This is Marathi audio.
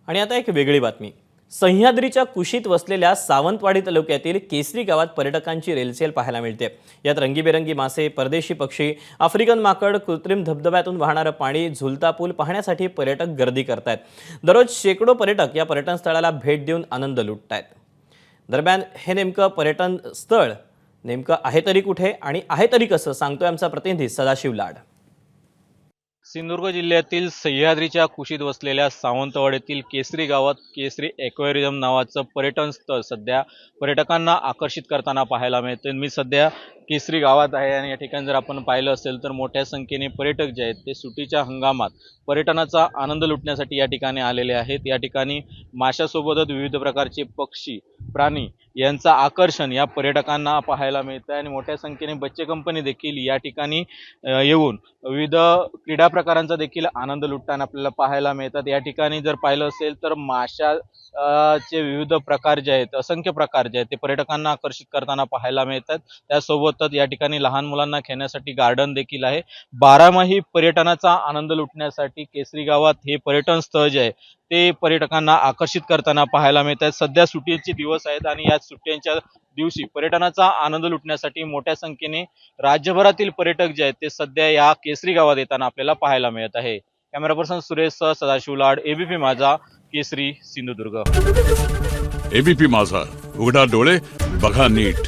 आणि आता एक वेगळी बातमी। सह्याद्रीच्या कुशीत वसलेल्या सावंतवाडी तालुक्यातील केसरी गावात पर्यटकांची रेलचेल पाहायला मिळते। यात रंगीबेरंगी मासे, परदेशी पक्षी, आफ्रिकन माकड, कृत्रिम धबधब्यातून वाहणारं पाणी, झुलता पूल पाहण्यासाठी पर्यटक गर्दी करतायत। दररोज शेकडो पर्यटक या पर्यटन स्थळाला भेट देऊन आनंद लुटतायत। दरम्यान हे नेमकं पर्यटन स्थळ नेमकं आहे तरी कुठे आणि आहे तरी कसं, सांगतोय आमचा प्रतिनिधी सदाशिव लाड। सिंधुदुर्ग जिल्ह्यातील सह्याद्रीच्या कुशीत वसलेल्या सावंतवाडीतील केसरी गावात केसरी एक्वेरियम नावाचं पर्यटन स्थळ सध्या पर्यटकांना आकर्षित करताना पाहायला मिळते। मी सध्या केसरी गावात आहे आणि या ठिकाणी जर आपण पाहिलं असेल तर मोठ्या संख्येने पर्यटक जे आहेत ते सुट्टीच्या हंगामात पर्यटनाचा आनंद लुटण्यासाठी या ठिकाणी आलेले आहेत। या ठिकाणी माशासोबतच विविध प्रकारचे पक्षी, प्राणी यांचं आकर्षण या पर्यटकांना पाहायला मिळतं आणि मोठ्या संख्येने बच्चे कंपनी देखील या ठिकाणी येऊन विविध क्रीडा प्रकारांचा देखील आनंद लुटताना आपल्याला पाहायला मिळतात। या ठिकाणी जर पाहिलं असेल तर चे विविध प्रकार जे आहेत, असंख्य प्रकार जे आहेत ते पर्यटकांना आकर्षित करताना पाहायला मिळतात। त्यासोबतच या ठिकाणी लहान मुलांना खेळण्यासाठी गार्डन देखील आहे। बारामाही पर्यटनाचा आनंद लुटण्यासाठी केसरी गावात हे पर्यटन स्थळ जे आहे ते पर्यटकांना आकर्षित करताना पाहायला मिळतात। सध्या सुट्टीचे दिवस आहेत आणि या सुट्ट्यांच्या दिवशी पर्यटनाचा आनंद लुटण्यासाठी मोठ्या संख्येने राज्यभरातील पर्यटक जे आहेत ते सध्या या केसरी गावात येताना आपल्याला पाहायला मिळत आहे। कॅमेरा पर्सन सुरेश सह सदाशिव लाड, एबीपी माझा, केसरी, सिंधुदुर्ग। एबीपी माझा, उघडा डोळे बघा नीट।